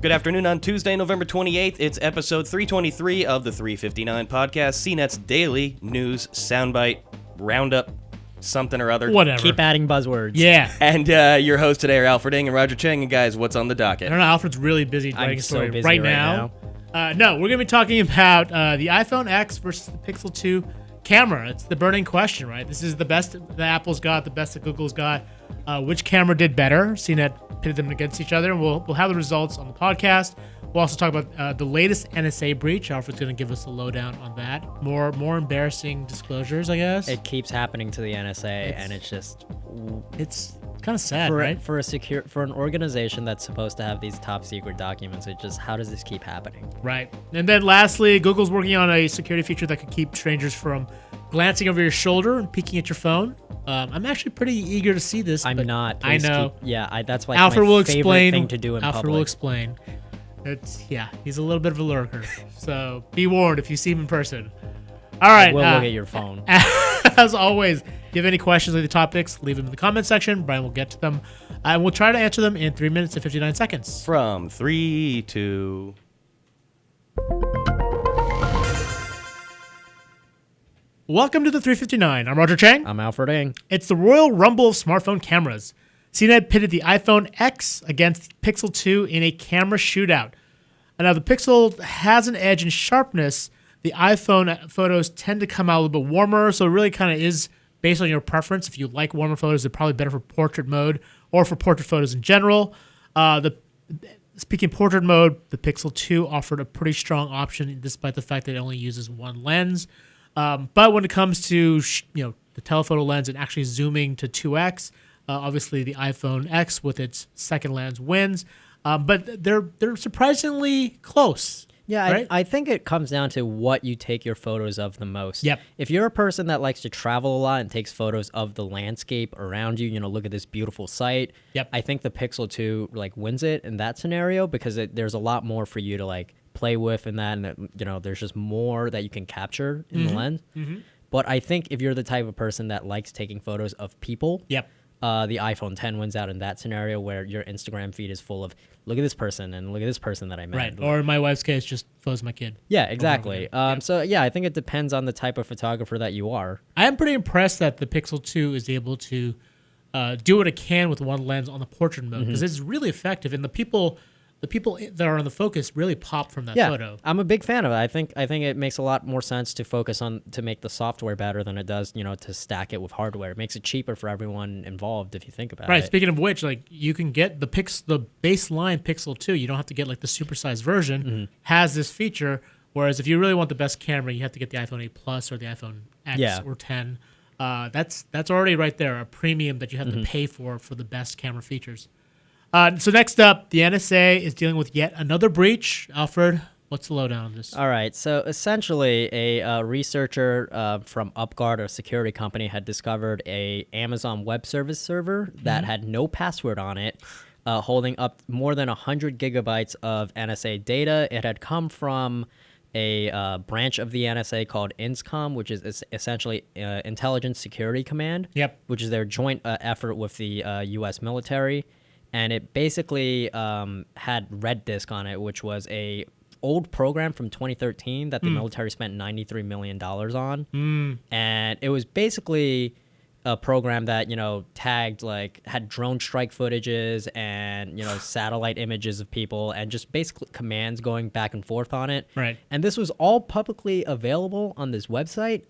Good afternoon on Tuesday, November 28th. It's episode 323 of the 359 podcast, CNET's daily news soundbite roundup, something or other. Whatever. Keep adding buzzwords. Yeah. And your hosts today are Alfred Ng and Roger Cheng. And guys, what's on the I docket? don't know. Alfred's really busy writing a story so busy right now. No, we're going to be talking about the iPhone X versus the Pixel 2 camera. It's the burning question, right? This is the best that Apple's got, the best that Google's got. Which camera did better? CNET pitted them against each other, and we'll have the results on the podcast. We'll also talk about the latest NSA breach. Alfred's going to give us a lowdown on that. More embarrassing disclosures, I guess. It keeps happening to the NSA, and it's just It's kind of sad, for right? for an organization that's supposed to have these top secret documents. It just, how does this keep happening? Right. And then lastly, Google's working on a security feature that could keep strangers from glancing over your shoulder and peeking at your phone. I'm actually pretty eager to see this. I'm but not. I Please know. That's like Alfred my will favorite explain. thing to do in Alfred public. will explain. He's a little bit of a lurker. So be warned if you see him in person. All right. We'll look at your phone. As always, if you have any questions on the topics, leave them in the comment section. Brian will get to them. And we'll try to answer them in 3 minutes and 59 seconds. From 3 to... Welcome to the 359. I'm Roger Cheng. I'm Alfred Ng. It's the Royal Rumble of smartphone cameras. CNET pitted the iPhone X against Pixel 2 in a camera shootout. And now the Pixel has an edge in sharpness. The iPhone photos tend to come out a little bit warmer, so it really kind of is based on your preference. If you like warmer photos, they're probably better for portrait mode or for portrait photos in general. Speaking portrait mode, the Pixel 2 offered a pretty strong option despite the fact that it only uses one lens. But when it comes to the telephoto lens and actually zooming to 2x, obviously the iPhone X with its second lens wins. But they're surprisingly close. Yeah, right? I think it comes down to what you take your photos of the most. Yep. If you're a person that likes to travel a lot and takes photos of the landscape around you, look at this beautiful site. Yep. I think the Pixel 2 wins it in that scenario because there's a lot more for you to play with in that, and there's just more that you can capture in the lens. Mm-hmm. But I think if you're the type of person that likes taking photos of people, Yep. The iPhone 10 wins out in that scenario where your Instagram feed is full of look at this person and look at this person that I met. Right. Or in my wife's case, just photos of my kid. Yeah, exactly. Yep. So I think it depends on the type of photographer that you are. I am pretty impressed that the Pixel 2 is able to do what it can with one lens on the portrait mode because it's really effective, and the people that are on the focus really pop from that photo. I'm a big fan of it. I think it makes a lot more sense to focus on to make the software better than it does, to stack it with hardware. It makes it cheaper for everyone involved if you think about it. Right. Speaking of which, you can get the baseline Pixel 2. You don't have to get the supersized version. Has this feature. Whereas if you really want the best camera, you have to get the iPhone 8 Plus or the iPhone X or 10. That's already right there, a premium that you have to pay for the best camera features. So next up, the NSA is dealing with yet another breach. Alfred, what's the lowdown on this? All right. So essentially, a researcher from UpGuard, a security company, had discovered a Amazon Web Service server that had no password on it, holding up more than 100 gigabytes of NSA data. It had come from a branch of the NSA called INSCOM, which is essentially Intelligence Security Command, which is their joint effort with the U.S. military. And it basically had Red Disk on it, which was a old program from 2013 that the military spent $93 million on. And it was basically a program that, tagged, had drone strike footages and, satellite images of people and just basically commands going back and forth on it. Right. And this was all publicly available on this website.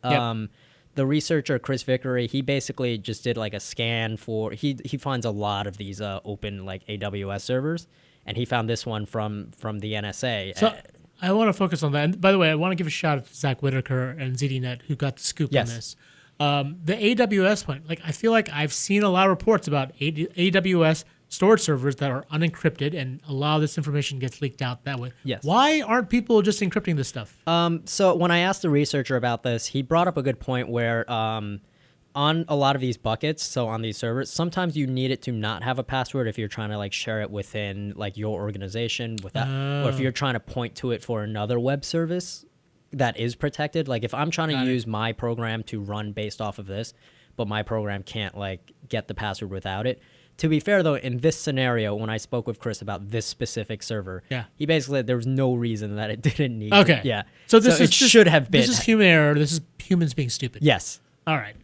The researcher, Chris Vickery, he basically just did a scan for, he finds a lot of these open AWS servers, and he found this one from the NSA. So I want to focus on that. And by the way, I want to give a shout out to Zach Whitaker and ZDNet who got the scoop on this. The AWS one, I feel like I've seen a lot of reports about AWS storage servers that are unencrypted, and a lot of this information gets leaked out that way. Yes. Why aren't people just encrypting this stuff? So when I asked the researcher about this, he brought up a good point where on a lot of these buckets, so on these servers, sometimes you need it to not have a password if you're trying to share it within your organization or if you're trying to point to it for another web service that is protected. If I'm trying to use my program to run based off of this, but my program can't get the password without it, To be fair, though, in this scenario, when I spoke with Chris about this specific server, Yeah. he basically said there was no reason that it didn't need. Okay. Yeah. So this is it should have been. This is human error. This is humans being stupid. Yes. All right.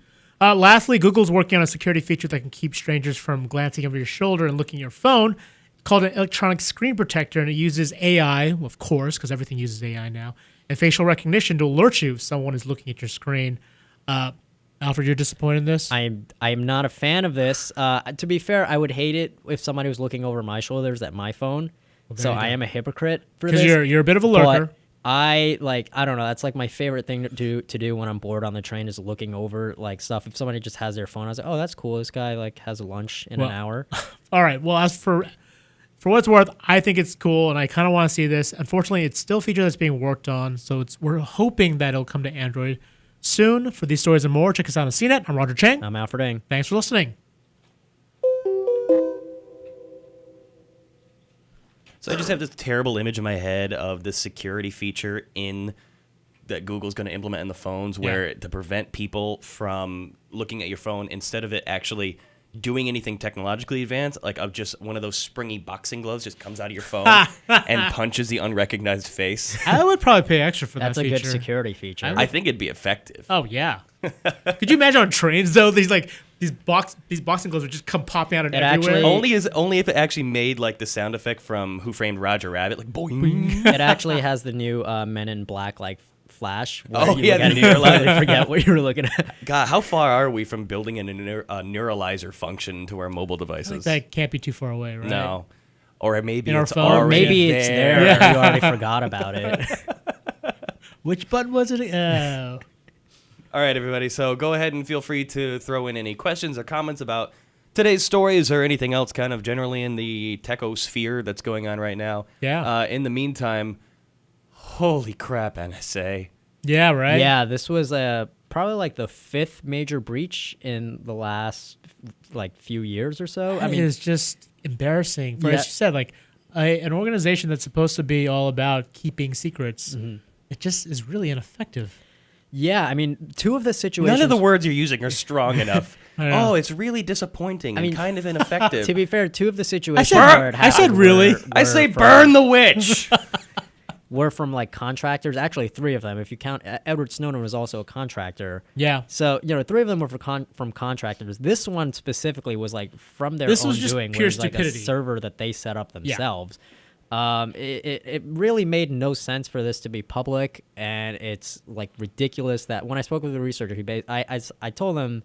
Lastly, Google's working on a security feature that can keep strangers from glancing over your shoulder and looking at your phone, called an electronic screen protector, and it uses AI, of course, because everything uses AI now, and facial recognition to alert you if someone is looking at your screen. Alfred, you're disappointed in this? I am not a fan of this. To be fair, I would hate it if somebody was looking over my shoulders at my phone. So I am a hypocrite for this. Because you're a bit of a lurker. But I don't know. That's like my favorite thing to do when I'm bored on the train is looking over like stuff. If somebody just has their phone, I was like, oh, that's cool. This guy like has a lunch in an hour. All right. Well, as for what it's worth, I think it's cool, and I kind of want to see this. Unfortunately, it's still a feature that's being worked on, so we're hoping that it'll come to Android soon. For these stories and more, check us out on CNET. I'm Roger Cheng. I'm Alfred Ng. Thanks for listening. So I just have this terrible image in my head of the security feature that Google's going to implement in the phones where to prevent people from looking at your phone, instead of it actually doing anything technologically advanced, like of just one of those springy boxing gloves just comes out of your phone and punches the unrecognized face. I would probably pay extra for That's that a feature. good security feature. I think it'd be effective. Oh yeah. Could you imagine on trains though? These boxing gloves would just come popping out of It everywhere. actually- Only if it actually made like the sound effect from Who Framed Roger Rabbit, like boing. It actually has the new Men in Black like flash. Where Oh, you yeah, look at the it, you really forget what you were looking at. God, how far are we from building a neuralizer function to our mobile devices? That can't be too far away, right? No. Or maybe In our it's phone? already Maybe it's there. Yeah. You already forgot about it. Which button was it? Oh. All right, everybody. So go ahead and feel free to throw in any questions or comments about today's stories or anything else kind of generally in the techosphere that's going on right now. Yeah. In the meantime, holy crap, NSA. Yeah, right? Yeah, this was probably like the 5th major breach in the last like few years or so. I mean, it's just embarrassing. For, Yeah. as you said, like an organization that's supposed to be all about keeping secrets, it just is really ineffective. yeah, I mean, 2 of the situations. None of the words you're using are strong enough. I know. Oh, it's really disappointing I mean, and kind of ineffective. To be fair, 2 of the situations said- where it I said happened really. I say from- burn the witch. were from like contractors. Actually, 3 of them. If you count, Edward Snowden was also a contractor. Yeah. So 3 of them were from contractors. This one specifically was like from their This own was just doing. pure Where it's like a stupidity. server that they set up themselves. It really made no sense for this to be public, and it's like ridiculous that when I spoke with the researcher, I told him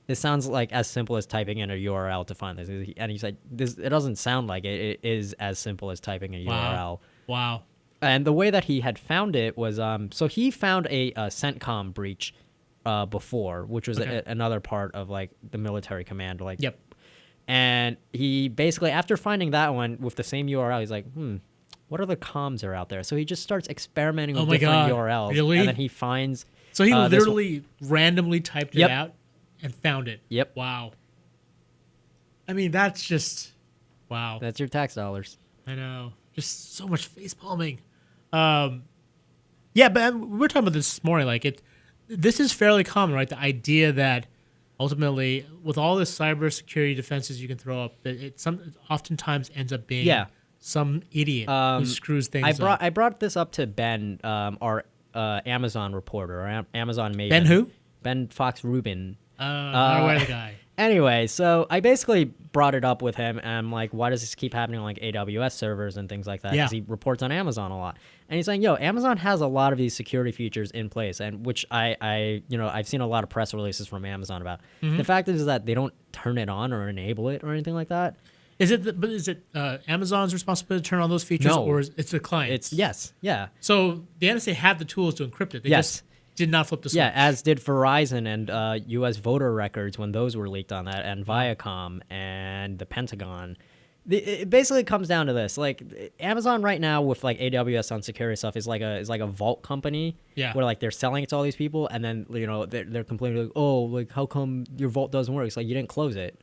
this sounds like as simple as typing in a URL to find this, and he said it doesn't sound like it. It is as simple as typing in a URL. Wow. And the way that he had found it was, so he found a CENTCOM breach before, which was another part of like the military command. Like, Yep. And he basically, after finding that one with the same URL, he's like, what other comms are out there? So he just starts experimenting with my different God. URLs. Really? And then he finds. So he this one- literally randomly typed it Yep. out and found it. Yep. Wow. I mean, that's just, wow. That's your tax dollars. I know. Just so much face palming. Yeah, but we were talking about this morning. Like this is fairly common, right? The idea that ultimately, with all the cybersecurity defenses you can throw up, it oftentimes ends up being some idiot who screws things up. I brought this up to Ben, our Amazon reporter, or Amazon maven. Ben who? Ben Fox Rubin. Not aware of the guy. Anyway, so I basically brought it up with him, and I'm like, why does this keep happening on like AWS servers and things like that? Yeah. Because he reports on Amazon a lot. And he's saying, Amazon has a lot of these security features in place, and which I've seen a lot of press releases from Amazon about. The fact is that they don't turn it on or enable it or anything like that. Is it Amazon's responsibility to turn on those features, No. or is it the client? It's yes, yeah. So the NSA had the tools to encrypt it. They Yes. just did not flip the switch. Yeah, as did Verizon and U.S. voter records when those were leaked on that, and Viacom and the Pentagon. It basically comes down to this: like Amazon right now with like AWS on security stuff is like a vault company. Yeah. Where like they're selling it to all these people, and then they're complaining like, oh, like how come your vault doesn't work? It's like you didn't close it.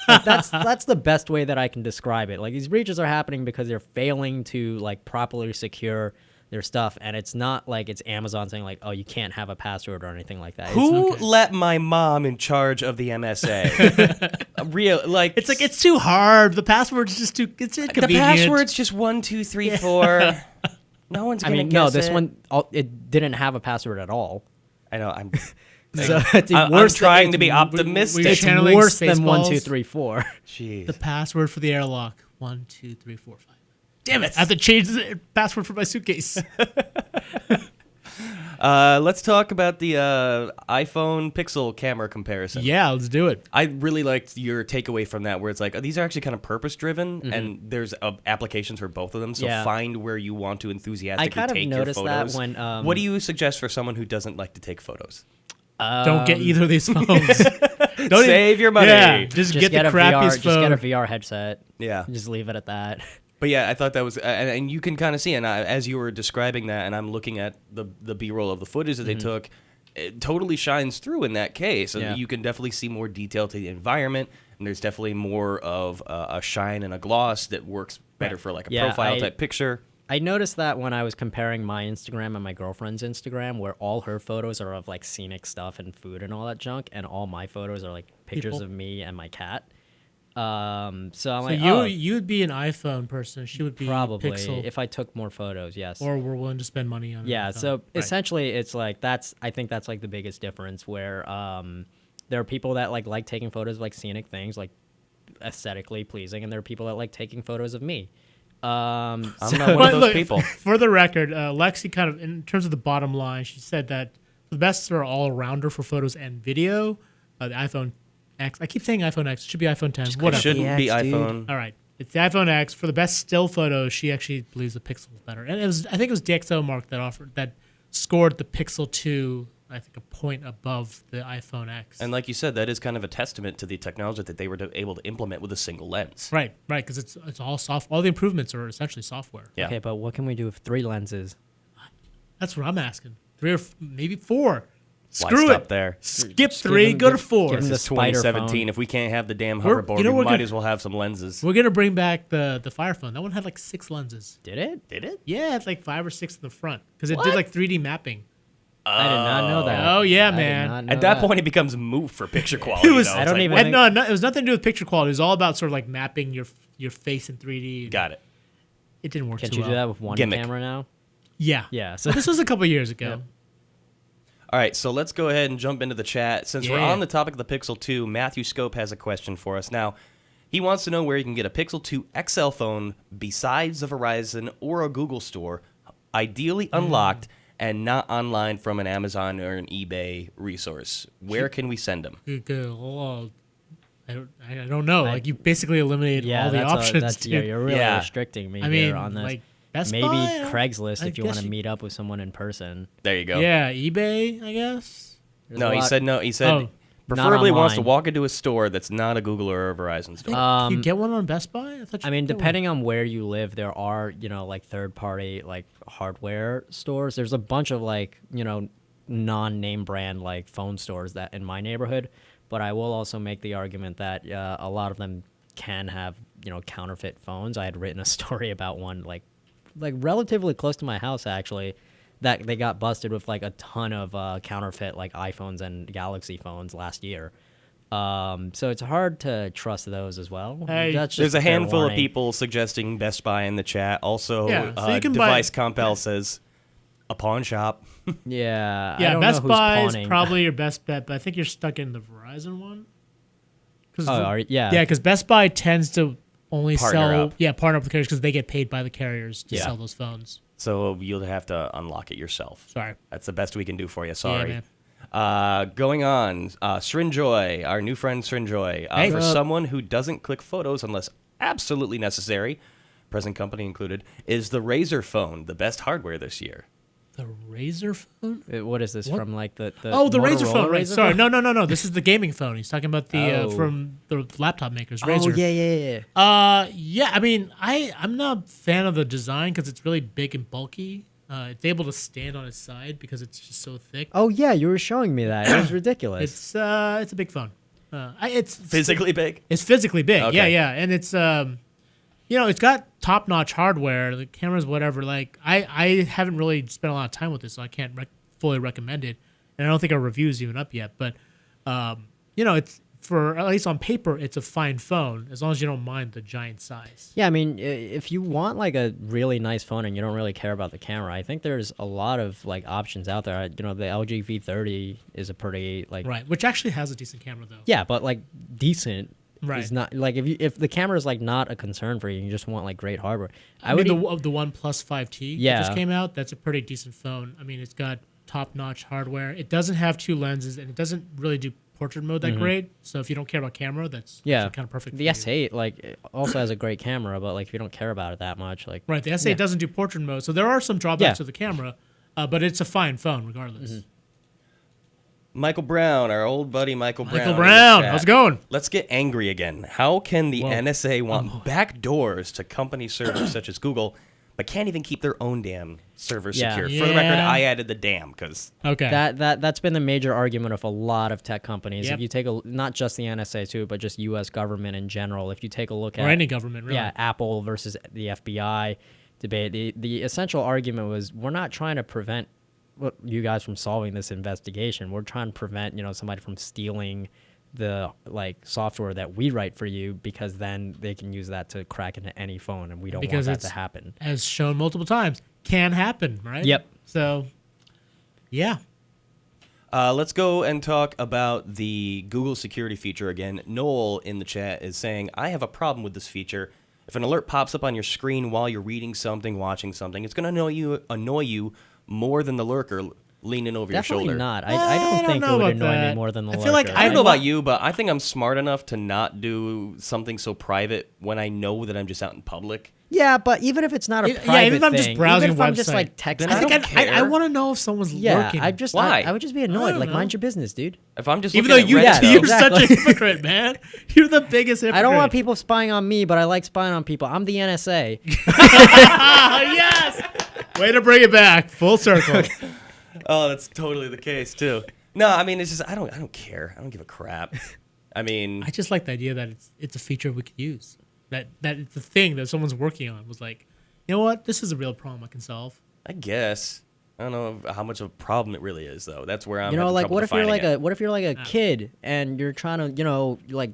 Like, that's the best way that I can describe it. Like these breaches are happening because they're failing to like properly secure their stuff, and it's not like it's Amazon saying like, oh, you can't have a password or anything like that. Who let my mom in charge of the MSA? Real like It's too hard. The password's just too. It's inconvenient. the password's just 1, 2, 3, 4. No one's gonna guess no, this it. one it didn't have a password at all. I know. I'm So it's I'm worse trying than, to be optimistic. We're It's channeling worse than Spaceballs. 1, 2, 3, 4. Jeez. The password for the airlock 1, 2, 3, 4, 5. Damn it! I have to change the password for my suitcase. Let's talk about the iPhone Pixel camera comparison. Yeah, let's do it. I really liked your takeaway from that, where it's like, these are actually kind of purpose-driven, and there's applications for both of them, so Yeah. find where you want to enthusiastically I kind of take your noticed photos. that when what do you suggest for someone who doesn't like to take photos? Don't get either of these phones. Don't Save your money. Yeah, just get the a crappiest VR, phone. Just get a VR headset. Yeah. Just leave it at that. But yeah, I thought that was, and you can kind of see, and as you were describing that, and I'm looking at the B-roll of the footage that they took, it totally shines through in that case. And Yeah. you can definitely see more detail to the environment, and there's definitely more of a shine and a gloss that works better for like a Yeah, profile type picture. I noticed that when I was comparing my Instagram and my girlfriend's Instagram, where all her photos are of like scenic stuff and food and all that junk, and all my photos are like pictures People. of me and my cat. So I'm So like, you'd be an iPhone person. She would be probably Pixel. if I took more photos, yes. Or we're willing to spend money on it. Yeah, so Right. essentially it's like I think that's like the biggest difference where there are people that like taking photos of like scenic things, like aesthetically pleasing, and there are people that like taking photos of me. I'm not one But of those look, people. For the record, Lexi kind of, in terms of the bottom line, she said that the best are all-rounder for photos and video. The iPhone X. I keep saying iPhone X. It should be iPhone 10. It Whatever. shouldn't be X, dude. iPhone. All right. It's the iPhone X. For the best still photos, she actually believes the Pixel is better. And I think it was DxOMark that scored the Pixel 2, I think, a point above the iPhone X. And like you said, that is kind of a testament to the technology that they were able to implement with a single lens. Right, because it's all soft. All the improvements are essentially software. Yeah. Okay, but what can we do with 3 lenses? That's what I'm asking. 3 or maybe 4. Why Screw stop it. there? Skip Just 3, go to 4. give 'em the This is spider 2017. phone. If we can't have the damn We're- hoverboard, you know, we we're might gonna- as well have some lenses. We're gonna bring back the Fire phone. That one had like 6 lenses. Did it? Did it? Yeah, it's like 5 or 6 in the front because it What? did like 3D mapping. I did not know that. Oh, yeah, I did man. not know At that point, it becomes moot for picture quality. It was- though. I It's don't like, even what? think- No, it was nothing to do with picture quality. It was all about sort of like mapping your face in 3D. Got it. It didn't work Can't too you well. do that with one Gimmick. camera now? Yeah. Yeah. So This was a couple years ago. All right, so let's go ahead and jump into the chat. Since we're Yeah. on the topic of the Pixel 2, Matthew Scope has a question for us. Now, he wants to know where you can get a Pixel 2 XL phone besides a Verizon or a Google store, ideally unlocked and not online from an Amazon or an eBay resource. Where can we send them? Well, I don't know. Like you basically eliminated yeah, all the that's options. yeah, dude. you're really Yeah. restricting me I here mean, on this. like Best Maybe Buy, Craigslist I if you want guess to you- meet up with someone in person. There you go. Yeah, eBay, I guess. There's No, a he lot- said no. He said Oh. preferably wants to online. walk into a store that's not a Google or a Verizon store. Can you get one on Best Buy? Thought you I mean, could get one. depending on where you live, there are, like third-party like hardware stores. There's a bunch of like, non-name brand like phone stores that in my neighborhood, but I will also make the argument that a lot of them can have, counterfeit phones. I had written a story about one like relatively close to my house actually, that they got busted with like a ton of counterfeit like iPhones and Galaxy phones last year. So it's hard to trust those as well. Hey, That's There's just a fair handful of warning. people suggesting Best Buy in the chat. Also, Yeah, so you can buy- Device Compel says a pawn shop. Yeah, I Yeah, don't Best know who's Buy is pawning. probably your best bet, but I think you're stuck in the Verizon one. Yeah. Yeah, because Best Buy tends to only Partner sell. up. Yeah, partner up with carriers because they get paid by the carriers to Yeah. sell those phones. So you'll have to unlock it yourself. Sorry. That's the best we can do for you. Sorry. man. Going on, Srinjoy, our new friend Srinjoy. Hey. For someone who doesn't click photos unless absolutely necessary, present company included, is the Razer phone the best hardware this year? The Razer phone? What is this What? from? Like the Oh, the Razer Motorola phone. Right. Razer Sorry. phone? No. This is the gaming phone. He's talking about the Oh. from the laptop makers, Oh Razer. yeah. Yeah. I mean, I'm not a fan of the design because it's really big and bulky. It's able to stand on its side because it's just so thick. Oh yeah, you were showing me that. It was ridiculous. It's a big phone. It's Physically big? It's physically big. Okay. Yeah, and it's It's got top-notch hardware. The camera's whatever. Like I haven't really spent a lot of time with this, so I can't fully recommend it. And I don't think our review's even up yet. But it's for at least on paper, it's a fine phone as long as you don't mind the giant size. Yeah, I mean, if you want like a really nice phone and you don't really care about the camera, I think there's a lot of like options out there. The LG V30 is a pretty like Right, which actually has a decent camera though. yeah, but like decent. Right. Is not like if the camera is like not a concern for you, you just want like great hardware. I mean, the OnePlus 5T that Yeah. just came out, that's a pretty decent phone. I mean, it's got top-notch hardware. It doesn't have 2 lenses, and it doesn't really do portrait mode that great. So if you don't care about camera, that's yeah, kind of perfect. The for you. S8 like it also has a great camera, but like if you don't care about it that much, like Right, the S8 doesn't do portrait mode, so there are some drawbacks to the camera, but it's a fine phone regardless. Michael Brown, our old buddy Michael Brown. Michael in the Brown, chat. how's it going? Let's get angry again. How can the Whoa. NSA want back doors to company servers such as Google, but can't even keep their own damn server Yeah. secure? For the record, Yeah. I added the damn because Okay. that's been the major argument of a lot of tech companies. Yep. If you take not just the NSA too, but just U.S. government in general. If you take a look or at any government, really. yeah, Apple versus the FBI debate, the essential argument was we're not trying to prevent you guys from solving this investigation. We're trying to prevent somebody from stealing the like software that we write for you, because then they can use that to crack into any phone, and we don't Because want that it's- to happen. As shown multiple times, can happen, right? Yep. So, yeah. let's go and talk about the Google security feature again. Noel in the chat is saying, I have a problem with this feature. If an alert pops up on your screen while you're reading something, watching something, it's going to annoy you more than the lurker leaning over Definitely your shoulder. not. I I don't don't think know it would about annoy that. me more than the I feel like lurker. I don't know about you, but I think I'm smart enough to not do something so private when I know that I'm just out in public. Yeah, but even if it's not a Yeah, private even if I'm just thing, browsing even if I'm just website, like texting, then I think don't I care. want to know if someone's yeah, lurking. Why? I would just be annoyed. don't Like, know. mind your business, dude. If I'm just Even though looking you, at Reddit, Yeah, you're exactly. such a hypocrite, man. You're the biggest hypocrite. I don't want people spying on me, but I like spying on people. I'm the NSA. Ah, yes. Way to bring it back. Full circle. Oh, that's totally the case too. No, I mean it's just I don't care. I don't give a crap. I mean, I just like the idea that it's a feature we could use. That it's a thing that someone's working on. Was like, you know what? This is a real problem I can solve. I guess I don't know how much of a problem it really is though. That's where I'm. You know, having like trouble what if you're defining like it. what if you're like a kid and you're trying to like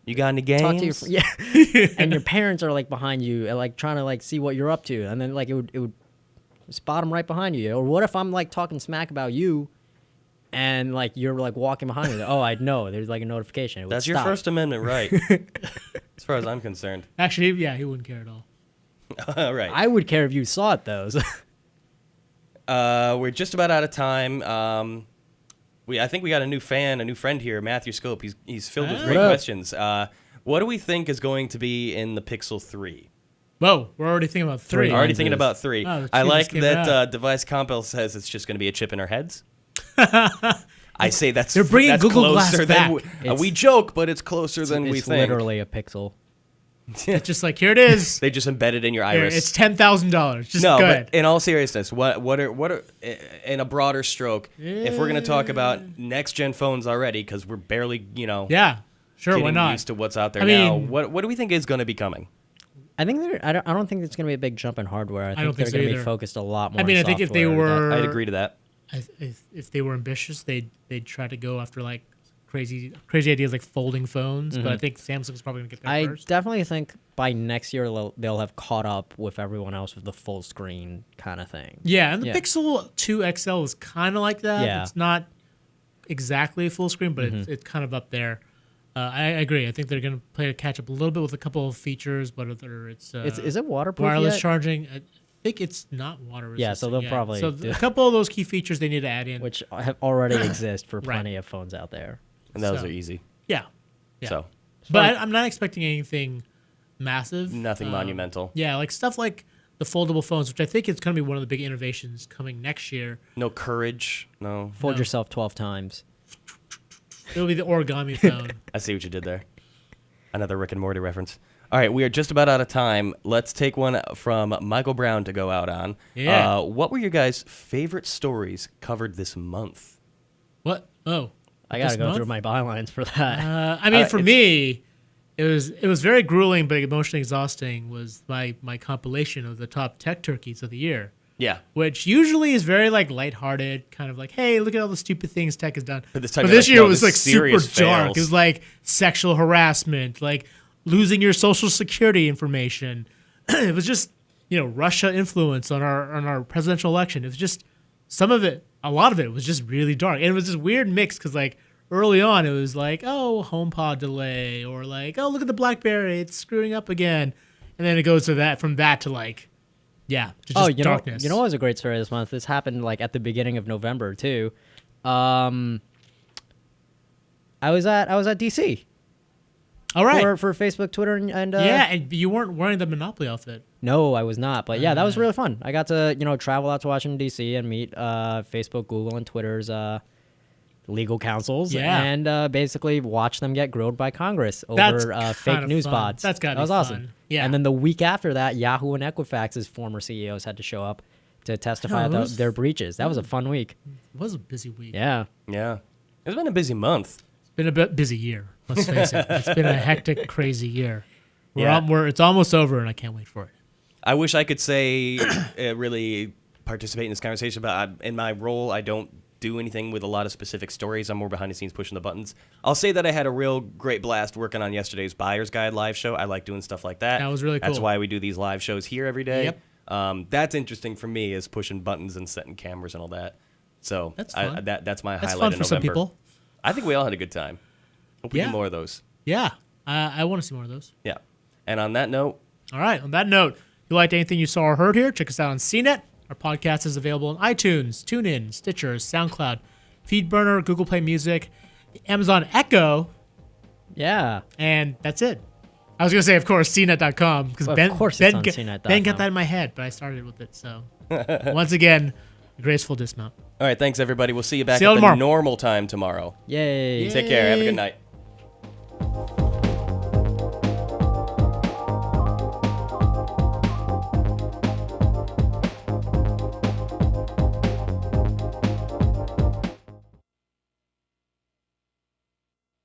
You got any talk to your games? yeah, and your parents are like behind you and like trying to like see what you're up to, and then like it would spot them right behind you. Or what if I'm like talking smack about you, and like you're like walking behind me? Oh, I know. There's like a notification. It would That's your stop. First Amendment right, as far as I'm concerned. Actually, yeah, he wouldn't care at all. All right. I would care if you saw it though. We're just about out of time. I think we got a new friend here, Matthew Scope. He's filled with Ah. great What up? questions. What do we think is going to be in the Pixel 3? Whoa, we're already thinking about three. Three. Already thinking about 3. Oh, the I chip like just came that out. Device Compel says it's just going to be a chip in our heads. I say that's They're bringing that's Google Glass closer back. than we joke, but it's closer than we it's think. literally a pixel. It's just like, here it is. They just embed it in your Here, iris. it's $10,000. Just No, go but ahead. in all seriousness, what are in a broader stroke? If we're going to talk about next gen phones already, because we're barely Yeah, sure, why getting not? used to what's out there I now. mean- What do we think is going to be coming? I think I don't think it's going to be a big jump in hardware. I think don't think they're so going to be either. focused a lot more. I mean, on I think if they software. were, I'd agree to that. if they were ambitious, they'd try to go after like crazy ideas like folding phones. But I think Samsung's probably gonna get there I first. definitely think by next year they'll have caught up with everyone else with the full screen kind of thing. Yeah, and the Yeah. Pixel 2 XL is kind of like that. Yeah. It's not exactly full screen, but it's kind of up there. I agree. I think they're going to play catch up a little bit with a couple of features, but whether it's Is it waterproof wireless yet? charging. I think it's not water resistant. Yeah, so they'll yet. probably So do- a couple of those key features they need to add in. Which have already exist for Right. plenty of phones out there. And those So- are easy. yeah. Yeah. So But I'm not expecting anything massive. nothing monumental. Yeah, like stuff like the foldable phones, which I think is going to be one of the big innovations coming next year. No courage. No. Fold No. yourself 12 times. It'll be the origami phone. I see what you did there. Another Rick and Morty reference. All right, we are just about out of time. Let's take one from Michael Brown to go out on. Yeah. What were your guys' favorite stories covered this month? What? Oh. I got to this go month? through my bylines for that. I mean, for it's- me, it was very grueling but emotionally exhausting. Was my compilation of the top tech turkeys of the year. Yeah. Which usually is very like lighthearted, kind of like, hey, look at all the stupid things tech has done. But this year was like super serious dark. fails. It was like sexual harassment, like losing your social security information. It was just, Russia influence on our presidential election. It was just a lot of it was just really dark. And it was this weird mix because like early on it was like, oh, HomePod delay, or like, oh, look at the BlackBerry, it's screwing up again. And then it goes to from that to like, yeah, to just darkness. You know what was a great story this month? This happened like at the beginning of November too. I was at DC. All right. For Facebook, Twitter, and yeah, and you weren't wearing the Monopoly outfit. No, I was not. But yeah, that was really fun. I got to travel out to Washington D.C. and meet Facebook, Google, and Twitter's legal counsels, and basically watch them get grilled by Congress over fake news bots. That was awesome. Yeah. And then the week after that, Yahoo and Equifax's former CEOs had to show up to testify about their breaches. That was a fun week. It was a busy week. Yeah. Yeah. It's been a busy month. It's been a busy year. Let's face it. It's been a hectic, crazy year. Yeah. It's almost over, and I can't wait for it. I wish I could say really participate in this conversation, but in my role, I don't do anything with a lot of specific stories. I'm more behind the scenes pushing the buttons. I'll say that I had a real great blast working on yesterday's Buyer's Guide live show. I like doing stuff like that. That was really cool. That's why we do these live shows here every day. Yep. That's interesting for me, is pushing buttons and setting cameras and all that. So that's fun. That's my That's highlight fun in for some November. people. I think we all had a good time. Hope we do more of those. Yeah. I want to see more of those. Yeah. And on that note. All right. On that note, if you liked anything you saw or heard here, check us out on CNET. Our podcast is available on iTunes, TuneIn, Stitcher, SoundCloud, FeedBurner, Google Play Music, Amazon Echo. Yeah. And that's it. I was going to say, of course, CNET.com, because Ben got that in my head, but I started with it. So, once again, graceful dismount. All right. Thanks, everybody. We'll see you back See you at the tomorrow. normal time tomorrow. Yay. Take care. Have a good night.